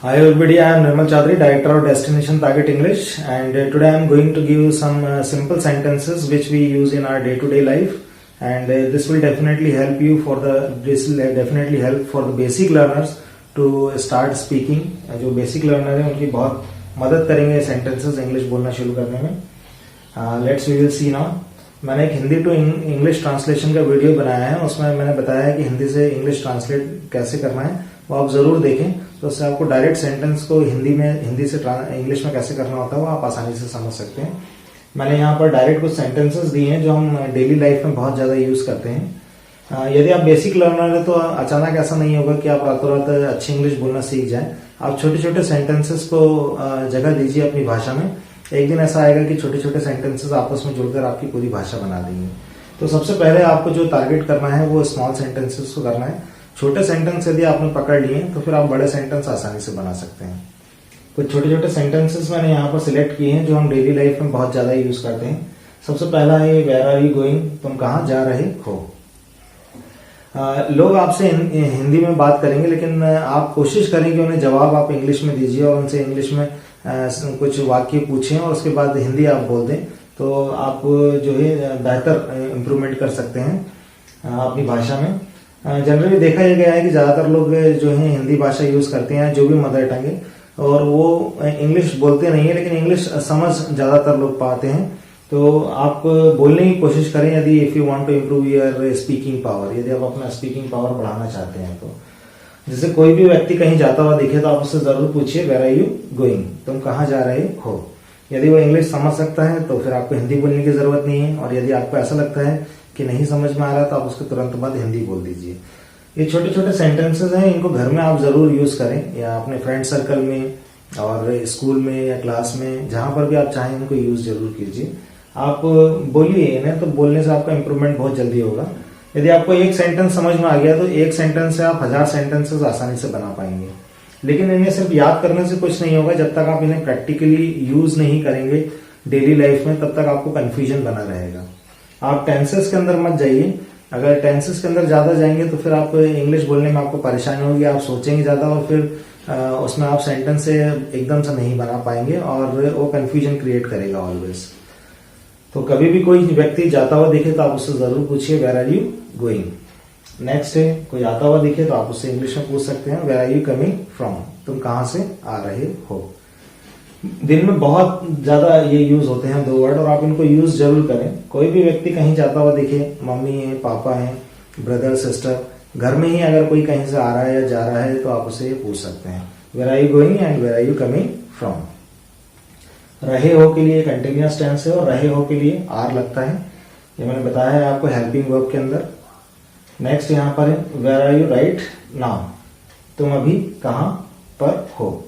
Hi everybody, I am Nirmal Chaudhary, Director of Destination Target English, and today I am going to give you some simple sentences which we use in our day-to-day life, and this will definitely help you for the basic learners to start speaking. जो basic learner है उनकी बहुत मदद करेंगे sentences English बोलना शुरू करने में. Let's we will see now. मैंने एक हिंदी टू इंग्लिश ट्रांसलेशन का वीडियो बनाया है, उसमें मैंने बताया है कि हिंदी से इंग्लिश ट्रांसलेट कैसे करना है, वो आप जरूर देखें. तो उससे आपको डायरेक्ट सेंटेंस को हिंदी से इंग्लिश में कैसे करना होता है वो आप आसानी से समझ सकते हैं. मैंने यहाँ पर डायरेक्ट कुछ सेंटेंसेस दिए हैं जो हम डेली लाइफ में बहुत ज्यादा यूज करते हैं. यदि आप बेसिक लर्नर है तो अचानक ऐसा नहीं होगा कि आप रातों रात अच्छी इंग्लिश बोलना सीख जाए. आप छोटे छोटे सेंटेंसेस को जगह दीजिए अपनी भाषा में. एक दिन ऐसा आएगा कि छोटे छोटे सेंटेंसेस आपस में जुड़कर आपकी पूरी भाषा बना देंगे. तो सबसे पहले आपको जो टारगेट करना है वो स्मॉल सेंटेंसेस को करना है. छोटे सेंटेंस यदि आपने पकड़ लिए तो फिर आप बड़े सेंटेंस आसानी से बना सकते हैं. कुछ छोटे छोटे सेंटेंसेस मैंने यहाँ पर सिलेक्ट किए हैं जो हम डेली लाइफ में बहुत ज्यादा यूज करते हैं. सबसे पहला है वेयर आर यू गोइंग, तुम कहाँ जा रहे हो. लोग आपसे हिंदी में बात करेंगे, लेकिन आप कोशिश करें कि उन्हें जवाब आप इंग्लिश में दीजिए और उनसे इंग्लिश में कुछ वाक्य पूछें और उसके बाद हिंदी आप बोल दें. तो आप जो है बेहतर इम्प्रूवमेंट कर सकते हैं अपनी भाषा में. जनरली देखा यह गया है कि ज्यादातर लोग जो है हिंदी भाषा यूज करते हैं, जो भी मदर टंग है, और वो इंग्लिश बोलते नहीं है, लेकिन इंग्लिश समझ ज्यादातर लोग पाते हैं. तो आप बोलने की कोशिश करें यदि if you want to improve your speaking power, यदि आप अपना स्पीकिंग पावर बढ़ाना चाहते हैं. तो जैसे कोई भी व्यक्ति कहीं जाता हुआ दिखे तो आप उससे जरूर पूछिए वेयर आर यू गोइंग, तुम कहाँ जा रहे हो. यदि वो इंग्लिश समझ सकता है तो फिर आपको हिंदी बोलने की जरूरत नहीं है, और यदि आपको ऐसा लगता है कि नहीं समझ में आ रहा तो आप उसके तुरंत बाद हिंदी बोल दीजिए. ये छोटे छोटे सेंटेंसेस हैं, इनको घर में आप जरूर यूज करें, या अपने फ्रेंड सर्कल में और स्कूल में या क्लास में, जहां पर भी आप चाहें इनको यूज जरूर कीजिए. आप बोलिए इन्हें, तो बोलने से आपका इंप्रूवमेंट बहुत जल्दी होगा. यदि आपको एक सेंटेंस समझ में आ गया तो एक सेंटेंस से आप 1000 सेंटेंसेस आसानी से बना पाएंगे. लेकिन इन्हें सिर्फ याद करने से कुछ नहीं होगा. जब तक आप इन्हें प्रैक्टिकली यूज नहीं करेंगे डेली लाइफ में, तब तक आपको कंफ्यूजन बना रहेगा. आप टेंसेस के अंदर मत जाइए. अगर टेंसेस के अंदर ज्यादा जाएंगे तो फिर आप इंग्लिश बोलने में आपको परेशानी होगी, आप सोचेंगे ज्यादा और फिर उसमें आप सेंटेंस से एकदम से नहीं बना पाएंगे और वो कंफ्यूजन क्रिएट करेगा ऑलवेज. तो कभी भी कोई व्यक्ति जाता हुआ दिखे तो आप उससे जरूर पूछिए where are you going. Next है, कोई आता हुआ दिखे तो आप उससे इंग्लिश में पूछ सकते हैं where are you coming from, तुम कहां से आ रहे हो. दिन में बहुत ज्यादा ये यूज होते हैं दो वर्ड, और आप इनको यूज जरूर करें. कोई भी व्यक्ति कहीं जाता हुआ दिखे, मम्मी है, पापा है, ब्रदर, सिस्टर, घर में ही अगर कोई कहीं से आ रहा है या जा रहा है तो आप उससे ये पूछ सकते हैं where are you going and where are you coming from. रहे हो के लिए कंटिन्यूअस टेंस है, और रहे हो के लिए आर लगता है. ये मैंने बताया है आपको हेल्पिंग वर्ब के अंदर. नेक्स्ट यहाँ पर है where are you right now, तुम अभी कहां पर हो.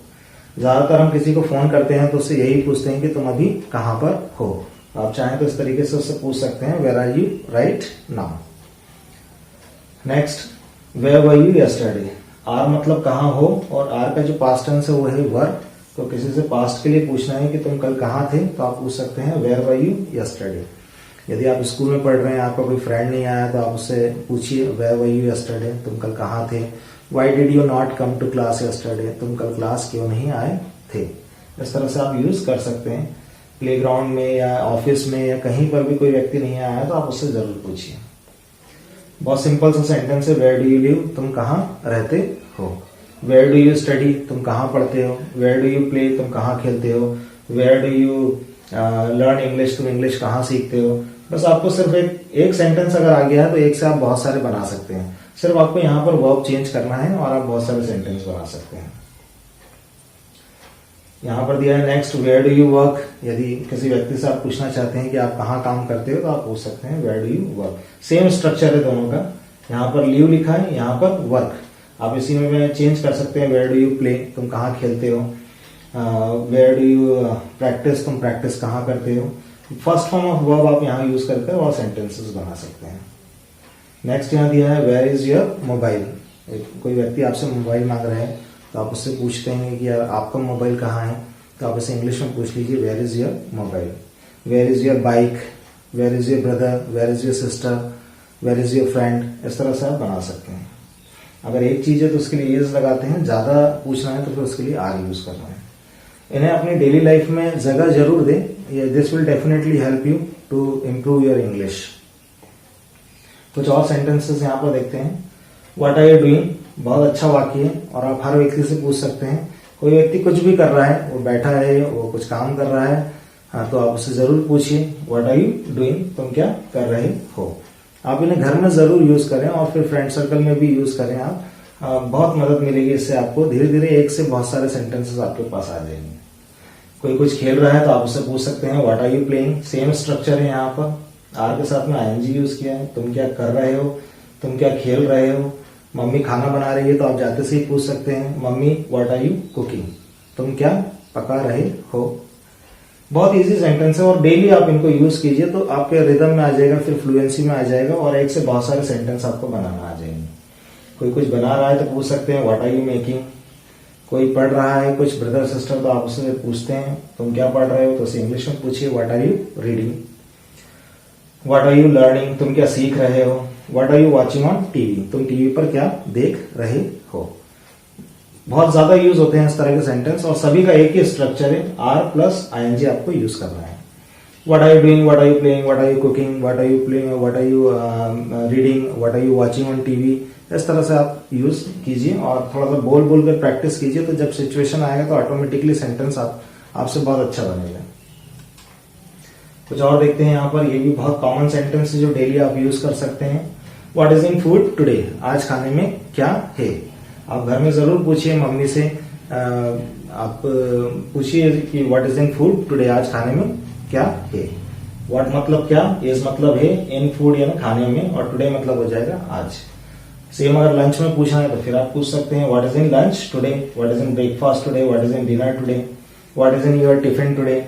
ज्यादातर हम किसी को फोन करते हैं तो उससे यही पूछते हैं कि तुम अभी कहां पर हो. आप चाहें तो इस तरीके से उससे पूछ सकते हैं where are you right now. Next, where were you yesterday. Are मतलब कहां हो, और आर का जो पास्ट टेंस है वो है वर. तो किसी से पास्ट के लिए पूछना है कि तुम कल कहां थे, तो आप पूछ सकते हैं वेयर वर यू यस्टरडे. यदि आप स्कूल में पढ़ रहे हैं, आपका कोई फ्रेंड नहीं आया, तो आप उससे पूछिए वेयर वर यू यस्टरडे, तुम कल कहां थे. Why did you not come to class yesterday, तुम कल क्लास क्यों नहीं आए थे. इस तरह से आप यूज कर सकते हैं. प्लेग्राउंड में या ऑफिस में या कहीं पर भी कोई व्यक्ति नहीं आया तो आप उससे जरूर पूछिए. बहुत सिंपल सा सेंटेंस है. वेयर डू यू लिव, तुम कहाँ रहते हो. वेयर डू यू स्टडी, तुम कहाँ पढ़ते हो. वेयर डू यू प्ले, तुम कहाँ खेलते हो. Where do you learn English, तुम इंग्लिश कहाँ सीखते हो. बस आपको सिर्फ एक सेंटेंस अगर आ गया है तो एक से आप बहुत सारे बना सकते हैं. सिर्फ आपको यहाँ पर वर्ब चेंज करना है और आप बहुत सारे सेंटेंस बना सकते हैं. यहाँ पर दिया है next, where do you work. यदि किसी व्यक्ति से आप पूछना चाहते हैं कि आप कहाँ काम करते हो तो आप पूछ सकते हैं where do you work. Same structure है दोनों का. यहाँ पर लीव लिखा है, यहाँ पर वर्क. आप इसी में चेंज कर सकते हैं. वेयर डू यू प्ले, तुम कहाँ खेलते हो. वेयर डू यू प्रैक्टिस, तुम प्रैक्टिस कहाँ करते हो. फर्स्ट फॉर्म ऑफ वर्ब आप यहाँ यूज करके और सेंटेंसेस बना सकते हैं. नेक्स्ट यहाँ दिया है वेयर इज योर मोबाइल. कोई व्यक्ति आपसे मोबाइल मांग रहा है तो आप उससे पूछते हैं कि यार आपका मोबाइल कहाँ है, तो आप इसे इंग्लिश में पूछ लीजिए where is your mobile. Where is your bike, where is your brother, where is your sister, where is your friend. इस तरह से आप बना सकते हैं. अगर एक चीज है तो उसके लिए इज लगाते हैं, ज्यादा पूछना है तो फिर उसके लिए आर यूज करना है। इन्हें अपनी डेली लाइफ में जगह जरूर दें, this will definitely help you to improve your English. कुछ और सेंटेंसेस यहाँ पर देखते हैं। व्हाट आर यू डूइंग, बहुत अच्छा वाक्य है और आप हर व्यक्ति से पूछ सकते हैं। कोई व्यक्ति कुछ भी कर रहा है, वो बैठा है, वो कुछ काम कर रहा है, हाँ, तो आप उससे जरूर पूछिए व्हाट आर यू डूइंग, तुम क्या कर रहे हो। आप इन्हें घर में जरूर यूज करें और फिर फ्रेंड सर्कल में भी यूज करें आप, बहुत मदद मिलेगी इससे आपको। धीरे धीरे एक से बहुत सारे सेंटेंसेस आपके पास आ जाएंगे। कोई कुछ खेल रहा है तो आप उससे पूछ सकते हैं what are you playing, same structure है यहाँ पर, आर के साथ में आईएनजी यूज किया है, तुम क्या कर रहे हो, तुम क्या खेल रहे हो। मम्मी खाना बना रही है तो आप जाते से ही पूछ सकते हैं mummy what are you cooking, तुम क्या पका रहे हो। बहुत इजी सेंटेंस है और डेली आप इनको यूज कीजिए तो आपके रिदम में आ जाएगा, फिर फ्लुएंसी में आ जाएगा और एक से बहुत सारे सेंटेंस आपको बनाना आ जाएंगे। कोई कुछ बना रहा है तो पूछ सकते हैं व्हाट आर यू मेकिंग। कोई पढ़ रहा है, कुछ ब्रदर सिस्टर, तो आप उससे पूछते हैं तुम क्या पढ़ रहे हो, तो उसे इंग्लिश में पूछिए what are you reading. What are you learning, तुम क्या सीख रहे हो। What are you watching on TV, तुम टीवी पर क्या देख रहे हो। बहुत ज्यादा यूज होते हैं इस तरह के सेंटेंस और सभी का एक ही स्ट्रक्चर है, आर प्लस आईएनजी आपको यूज करना है। What are you doing, what are you playing, what are you cooking, what are you playing, what are you reading, what are you watching on TV. इस तरह से आप use कीजिए और थोड़ा सा बोल बोल कर प्रैक्टिस कीजिए, तो जब सिचुएशन आएगा तो ऑटोमेटिकली सेंटेंस आपसे बहुत अच्छा बनेगा। कुछ और देखते हैं यहाँ पर, ये भी बहुत कॉमन सेंटेंस है जो डेली आप यूज कर सकते हैं। What is in food today, आज खाने में क्या है। आप घर में जरूर पूछिए मम्मी से, आप पूछिए कि what is in food today, आज खाने में क्या है। व्हाट मतलब क्या, इज मतलब है, इन फूड यानी खाने में, और टुडे मतलब हो जाएगा आज। सेम अगर लंच में पूछना है तो फिर आप पूछ सकते हैं what is in lunch today, what is in breakfast today, what is in dinner today, what is in your tiffin today,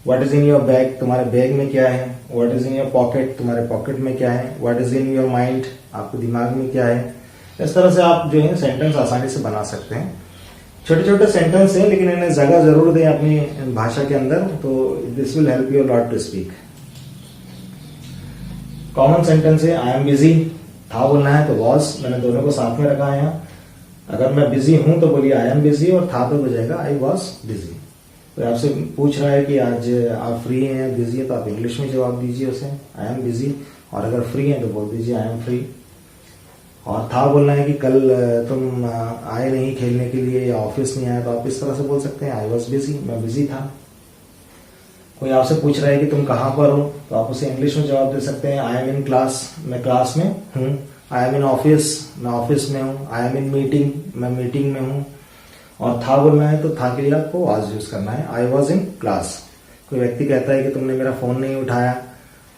what is in your bag, तुम्हारे बैग में क्या है, what is in your pocket, तुम्हारे pocket में क्या है, what is in your mind, आपके दिमाग में क्या है। इस तरह से आप जो है सेंटेंस आसानी से बना सकते हैं। छोटे छोटे सेंटेंस हैं लेकिन इन्हें जगह जरूर दें अपनी भाषा के अंदर, तो this will help you lot to speak. Common sentence है आई एम बिजी, था बोलना है तो वॉज, मैंने दोनों को साथ में रखा है यहाँ। अगर मैं बिजी हूं तो बोलिए आई एम बिजी, और था तो हो जाएगा आई वॉज बिजी। तो आपसे पूछ रहा है कि आज आप फ्री हैं, बिजी है, तो आप इंग्लिश में जवाब दीजिए उसे आई एम बिजी, और अगर फ्री हैं तो बोल दीजिए आई एम फ्री। और था बोलना है कि कल तुम आए नहीं खेलने के लिए या ऑफिस नहीं आए, तो आप इस तरह से बोल सकते हैं आई वॉज बिजी, मैं बिजी था। कोई आपसे पूछ रहा है कि तुम कहाँ पर हो, तो आप उसे इंग्लिश में जवाब दे सकते हैं आई एम इन क्लास, मैं क्लास में हूँ। आई एम इन ऑफिस, मैं ऑफिस में हूँ। आई एम इन मीटिंग, मैं मीटिंग में हूँ। और था बोलना है तो था के लिए आपको वाज यूज करना है, आई वॉज इन क्लास। कोई व्यक्ति कहता है कि तुमने मेरा फोन नहीं उठाया,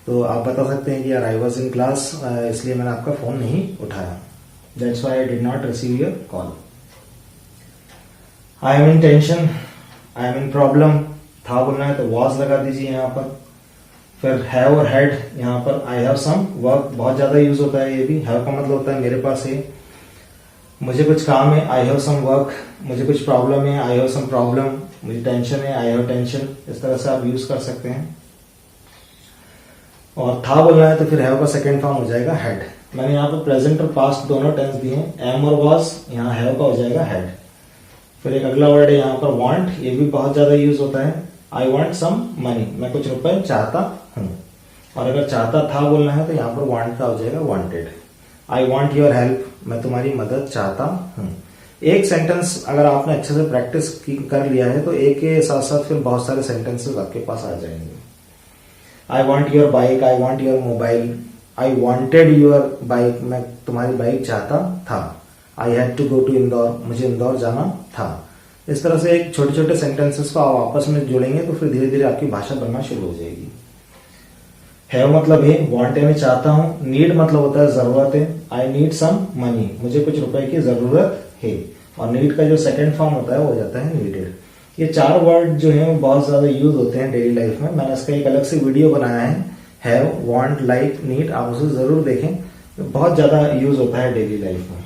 तो आप बता सकते हैं कि यार आई वॉज इन क्लास, इसलिए मैंने आपका फोन नहीं उठाया, that's why I did not receive your call. I am in tension, I am in problem, था बोलना है तो वॉज लगा दीजिए यहाँ पर। फिर हैव और हैड, यहाँ पर आई हैव सम वर्क बहुत ज्यादा यूज होता है। ये भी हैव का मतलब होता है मेरे पास है, मुझे कुछ काम है, आई हैव सम वर्क, मुझे कुछ प्रॉब्लम है, आई हैव सम प्रॉब्लम, मुझे टेंशन है, आई हैव टेंशन। इस तरह से आप यूज कर सकते हैं। और था बोलना है तो फिर हैव का सेकेंड फॉर्म हो जाएगा हैड। मैंने यहाँ पर प्रेजेंट और पास्ट दोनों टेंस दिए हैं, एम और वॉज, यहाँ हैव का हो जाएगा हैड। फिर एक अगला वर्ड है यहाँ पर वांट, ये भी बहुत ज्यादा यूज होता है, आई वांट सम मनी, मैं कुछ रुपए चाहता हूँ। और अगर चाहता था बोलना है तो यहाँ पर वांट का हो जाएगा wanted. I want your help, मैं तुम्हारी मदद चाहता हूँ। एक सेंटेंस अगर आपने अच्छे से प्रैक्टिस कर लिया है तो एक के साथ साथ फिर बहुत सारे सेंटेंसेस आपके पास आ जाएंगे। I want your bike, I want your mobile, I wanted your bike, मैं तुम्हारी बाइक चाहता था। I had to go to Indore, मुझे इंदौर जाना था। इस तरह से एक छोटे छोटे सेंटेंसेस को आप आपस में जोड़ेंगे तो फिर धीरे धीरे आपकी भाषा बनना शुरू हो जाएगी। हैव मतलब है, वांट है मैं चाहता हूँ, नीड मतलब होता है जरूरत है, आई नीड सम मनी, मुझे कुछ रुपए की जरूरत है। और नीड का जो सेकंड फॉर्म होता है वो हो जाता है नीडेड। ये चार वर्ड जो है वो बहुत ज्यादा यूज होते हैं डेली लाइफ में। मैंने इसका एक अलग से वीडियो बनाया है, हैव, वांट, लाइक, नीड, आप उसे जरूर देखें, तो बहुत ज्यादा यूज होता है डेली लाइफ में।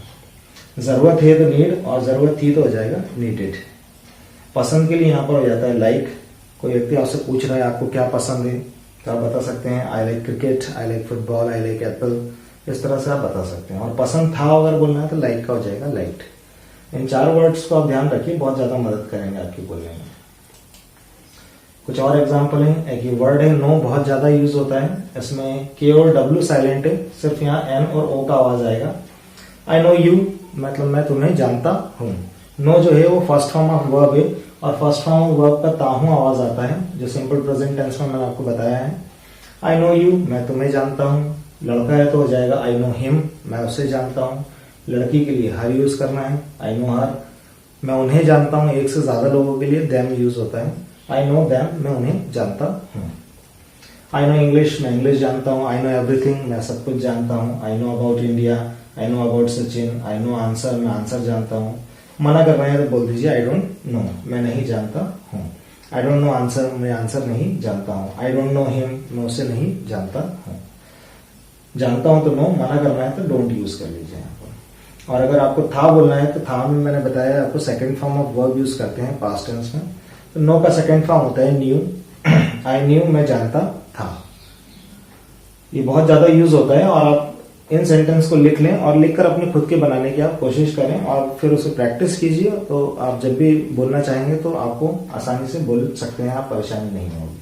जरूरत है तो नीड, और जरूरत थी तो हो जाएगा नीडेड। पसंद के लिए यहाँ पर हो जाता है लाइक। कोई व्यक्ति आपसे पूछ रहा है आपको क्या पसंद है, तो आप बता सकते हैं I like cricket, I like football, I like Apple. इस तरह से आप बता सकते हैं। और पसंद था अगर बोलना है तो लाइक का हो जाएगा लाइक्ड। इन 4 वर्ड्स को आप ध्यान रखिए, बहुत ज्यादा मदद करेंगे आपके बोलने में। कुछ और एग्जांपल है, एक ये वर्ड है नो, बहुत ज्यादा यूज होता है। इसमें के और डब्ल्यू साइलेंट है, सिर्फ यहाँ एन और ओ का आवाज आएगा। आई नो यू, मतलब मैं तुम्हें जानता हूँ। नो जो है वो फर्स्ट फॉर्म ऑफ वर्ब है, और फर्स्ट फॉर्म ऑफ वर्ब का ताहू आवाज आता है, जो सिंपल प्रेजेंट टेंस में मैंने आपको बताया है। आई नो यू, मैं तुम्हें जानता हूँ। लड़का है तो हो जाएगा आई नो हिम, मैं उसे जानता हूँ। लड़की के लिए हर यूज करना है, आई नो हर। मैं उन्हें जानता हूँ, एक से ज्यादा लोगों के लिए देम यूज होता है, आई नो देम, मैं उन्हें जानता हूँ। आई नो इंग्लिश, मैं इंग्लिश जानता हूँ। आई नो एवरीथिंग, मैं सब कुछ जानता हूँ। I know about India, I know about Sachin. I know answer, मैं आंसर जानता हूँ। मना कर रहे हैं तो बोल दीजिए आई डोंट नो, मैं नहीं जानता हूँ। आई डोंट नो आंसर, मैं आंसर नहीं जानता हूँ। आई डोंट नो हिम, मैं उसे नहीं जानता हूँ। जानता हूं तो नो, मना करना है तो डोंट यूज कर लीजिए यहाँ पर। और अगर आपको था बोलना है तो था में मैंने बताया आपको second form of verb use करते हैं पास्ट टेंस में। तो नो का सेकंड फॉर्म होता है न्यू। आई न्यू, मैं जानता था। ये बहुत ज्यादा यूज होता है, और आप इन सेंटेंस को लिख लें और लिखकर अपने खुद के बनाने की आप कोशिश करें, और फिर उसे प्रैक्टिस कीजिए। तो आप जब भी बोलना चाहेंगे तो आपको आसानी से बोल सकते हैं, आप परेशानी नहीं होगी।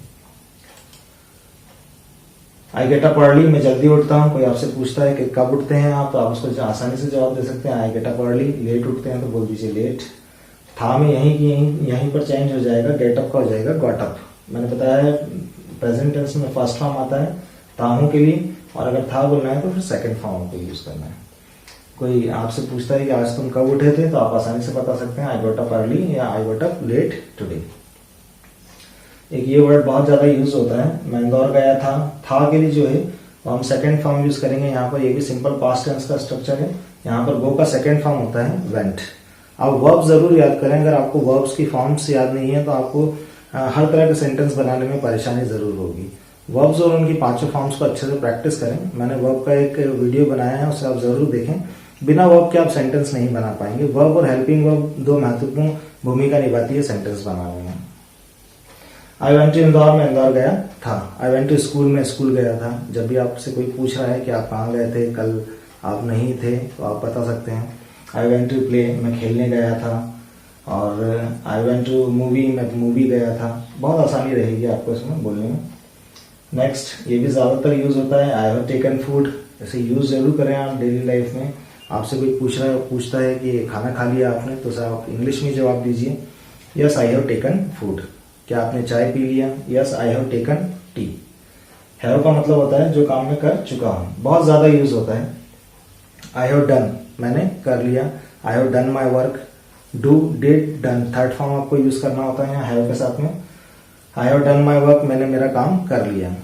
आई गेट अप अर्ली, मैं जल्दी उठता हूँ। कोई आपसे पूछता है कि कब उठते हैं आप, तो आप उसको आसानी से जवाब दे सकते हैं, I get up early. Late उठते हैं तो बोल दीजिए लेट। था में यहीं पर चेंज हो जाएगा, गेट अप का हो जाएगा गॉट अप। मैंने बताया है प्रेजेंट टेंस में फर्स्ट फॉर्म आता है ताहू के लिए, और अगर था बोलना है तो फिर सेकंड फॉर्म को यूज करना है। कोई आपसे पूछता है कि आज तुम कब उठे थे, तो आप आसानी से बता सकते हैं आई गॉट अप अर्ली या I got up late today. एक ये वर्ड बहुत ज्यादा यूज होता है, मैं इंदौर गया था के लिए जो है तो हम सेकंड फॉर्म यूज करेंगे यहाँ पर। ये भी सिंपल पास्ट टेंस का स्ट्रक्चर है। यहाँ पर गो का सेकंड फॉर्म होता है वेंट। आप वर्ब जरूर याद करें, अगर आपको वर्ब्स की फॉर्म्स याद नहीं है तो आपको हर तरह के सेंटेंस बनाने में परेशानी जरूर होगी। वर्ब्स और उनकी 5 फॉर्म्स को अच्छे से प्रैक्टिस करें। मैंने वर्ब का एक वीडियो बनाया है, उसे आप जरूर देखें। बिना वर्ब के आप सेंटेंस नहीं बना पाएंगे। वर्ब और हेल्पिंग वर्ब 2 महत्वपूर्ण भूमिका निभाती है सेंटेंस बनाने में। आई वेंट टू इंदौर, में इंदौर गया था। आई वेंट टू स्कूल, में स्कूल गया था। जब भी आपसे कोई पूछ रहा है कि आप कहाँ गए थे, कल आप नहीं थे, तो आप बता सकते हैं आई वेंट टू प्ले, मैं खेलने गया था। और आई वेंट टू मूवी, मैं मूवी गया था। बहुत आसानी रहेगी आपको इसमें बोलने में। नेक्स्ट, ये भी ज्यादातर यूज होता है आई हैव टेकन फूड। ऐसे यूज जरूर करें आप डेली लाइफ में। आपसे कोई पूछता है कि खाना खा लिया आपने, तो आप इंग्लिश में जवाब दीजिए yes I have taken food. क्या आपने चाय पी लिया, yes I have taken T. Have का मतलब होता है जो काम में कर चुका हूं। बहुत ज्यादा यूज होता है आई हैव डन, मैंने कर लिया। I have done my work. Do, did, done, third form आपको यूज करना होता है यहाँ हैव के साथ में। I have done my work, मैंने मेरा काम कर लिया।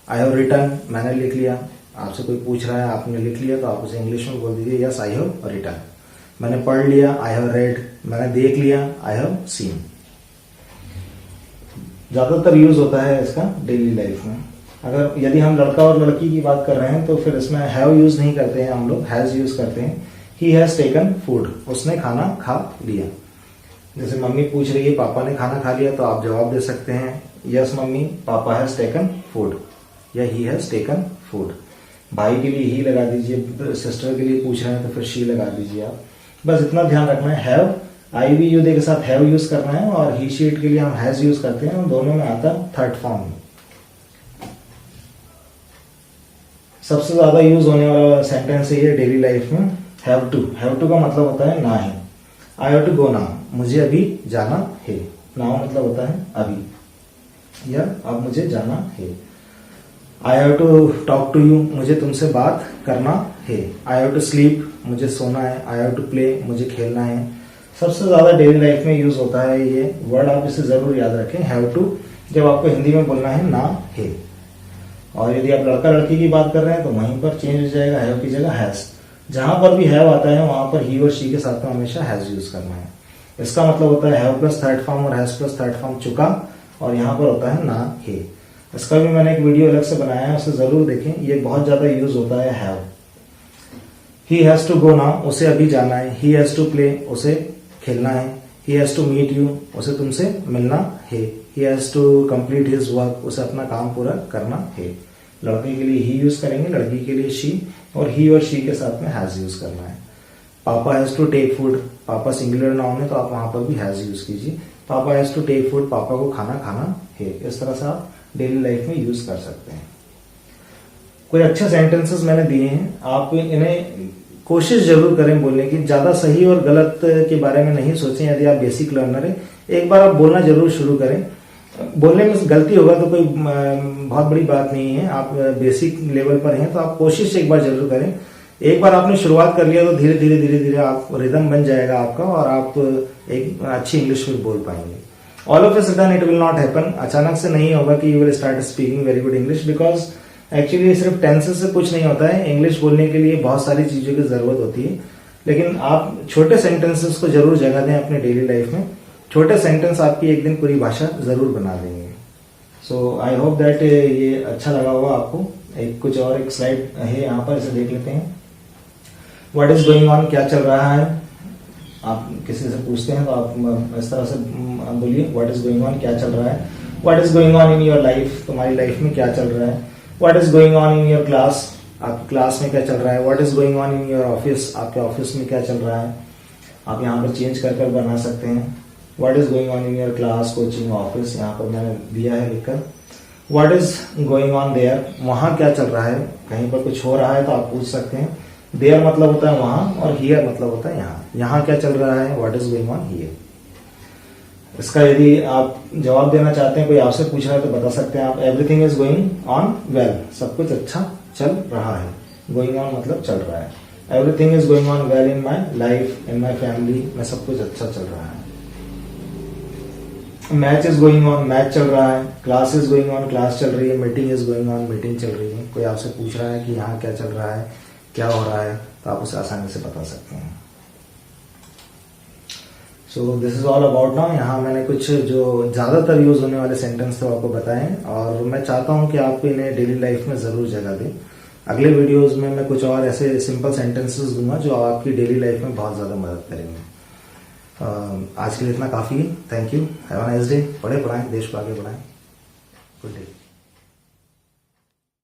आई हैव रिटन, मैंने लिख लिया। आपसे कोई पूछ रहा है आपने लिख लिया, तो आप उसे इंग्लिश में बोल दीजिए यस आई हैव रिटन। मैंने पढ़ लिया, आई हैव रेड। मैंने देख लिया, आई हैव सीन। ज्यादातर यूज होता है इसका डेली लाइफ में। अगर यदि हम लड़का और लड़की की बात कर रहे हैं तो फिर इसमें हैव यूज नहीं करते हैं हम लोग, हैज यूज करते हैं। ही हैज टेकन फूड, उसने खाना खा लिया। जैसे मम्मी पूछ रही है पापा ने खाना खा लिया, तो आप जवाब दे सकते हैं यस मम्मी, पापा हैज टेकन फूड, या ही हैज टेकन फूड। भाई के लिए ही लगा दीजिए, सिस्टर के लिए पूछ रहे हैं तो फिर शी लगा दीजिए आप। बस इतना ध्यान रखना है, हैव आई वी यू के साथ हैव यूज करना है, और ही शीट के लिए हम हैज यूज करते हैं। दोनों में आता है थर्ड फॉर्म में। सबसे ज्यादा यूज होने वाला सेंटेंस है ये डेली लाइफ में, हैव टू। हैव टू का मतलब होता है ना है। I have to go now, मुझे अभी जाना है। नाउ मतलब होता है अभी, या अब मुझे जाना है। I have to talk to you, मुझे तुमसे बात करना है। आई हैव टू स्लीप, मुझे सोना है। आई हैव टू प्ले, मुझे खेलना है। सबसे ज्यादा डेली लाइफ में यूज होता है ये वर्ड, आप इसे जरूर याद रखें, हैव टू, जब आपको हिंदी में बोलना है ना है। और यदि आप लड़का लड़की की बात कर रहे हैं तो वहीं पर चेंज हो जाएगा, हैव की जगह हैज। जहां पर भी हैव आता है वहां पर ही और शी के साथ में हमेशा हैज यूज करना है। इसका मतलब होता है हैव प्लस थर्ड फॉर्म और हैज प्लस थर्ड फॉर्म चुका, और यहाँ पर होता है ना है। इसका भी मैंने एक वीडियो अलग से बनाया है, उसे जरूर देखें। ये बहुत ज्यादा यूज होता है have. He has to go now, उसे अभी जाना है। ही हैज टू प्ले, उसे खेलना है। He has to meet you, उसे तुमसे मिलना है। He has to complete his work, उसे अपना काम पूरा करना है। लड़के के लिए ही यूज करेंगे, लड़की के लिए शी, और ही और शी के साथ में हैज यूज करना है। पापा हैज टू टेक फूड, पापा सिंगुलर नाउन है तो आप वहां पर भी हैज यूज कीजिए। पापा हैज टू टेक फूड, पापा को खाना खाना है। इस तरह से आप डेली लाइफ में यूज कर सकते हैं। कोई अच्छे सेंटेंसेस मैंने दिए हैं, आप इन्हें कोशिश जरूर करें बोलने की। ज्यादा सही और गलत के बारे में नहीं सोचें। यदि आप बेसिक लर्नर हैं, एक बार आप बोलना जरूर शुरू करें। बोलने में गलती होगा तो कोई बहुत बड़ी बात नहीं है। आप बेसिक लेवल पर हैं तो आप कोशिश एक बार जरूर करें। एक बार आपने शुरुआत कर लिया तो धीरे धीरे धीरे धीरे आप रिदम बन जाएगा आपका, और आप एक अच्छी इंग्लिश में बोल पाएंगे। All of a sudden it will not happen, अचानक से नहीं होगा कि you will start speaking very good English, because actually सिर्फ टेंसेस से कुछ नहीं होता है। इंग्लिश बोलने के लिए बहुत सारी चीजों की जरूरत होती है, लेकिन आप छोटे सेंटेंसेस को जरूर जगह दें अपने डेली लाइफ में। छोटे सेंटेंस आपकी एक दिन पूरी भाषा जरूर बना देंगे। सो आई होप दैट ये अच्छा लगा होगा आपको। कुछ और एक स्लाइड है यहाँ पर, इसे देख लेते हैं। व्हाट इज गोइंग ऑन, क्या चल रहा है। आप किसी से पूछते हैं तो आप इस तरह से बोलिए, व्हाट इज गोइंग ऑन, क्या चल रहा है। What is going on in your life, तुम्हारी लाइफ में क्या चल रहा है। What is going on in your class, आपकी क्लास में क्या चल रहा है। What is going on in your office, आपके ऑफिस में क्या चल रहा है। आप यहाँ पर चेंज कर बना सकते हैं। What is going on in your class, coaching, office, यहाँ पर मैंने दिया है लिखकर। What is going on their, वहां क्या चल रहा है। कहीं पर कुछ हो रहा है तो आप पूछ सकते हैं। देयर मतलब होता है वहां, और हियर मतलब होता है यहाँ। यहाँ क्या चल रहा है, what is going on here. इसका यदि आप जवाब देना चाहते हैं, कोई आपसे पूछ रहा है तो बता सकते हैं आप, everything is going on well, सब कुछ अच्छा चल रहा है। गोइंग ऑन मतलब चल रहा है। Everything is going on well in my life, in my family, में सब कुछ अच्छा चल रहा है। Match is going on, match चल रहा है। Class is going on, class चल रही है। Meeting is going on, meeting चल रही है। कोई आपसे पूछ रहा है कि यहाँ क्या चल रहा है, क्या हो रहा है, तो आप उसे आसानी से बता सकते हैं। So this is all about now. यहाँ मैंने कुछ जो ज्यादातर यूज होने वाले सेंटेंस थे आपको बताए, और मैं चाहता हूँ कि आप इन्हें डेली लाइफ में जरूर जगह दें। अगले वीडियोस में मैं कुछ और ऐसे सिंपल सेंटेंसेस दूंगा जो आपकी डेली लाइफ में बहुत ज्यादा मदद करेंगे। आज के लिए इतना काफी है। Thank you, have a nice day. पढ़े पढ़ाएं, देश को आगे बढ़ाएं। Good day.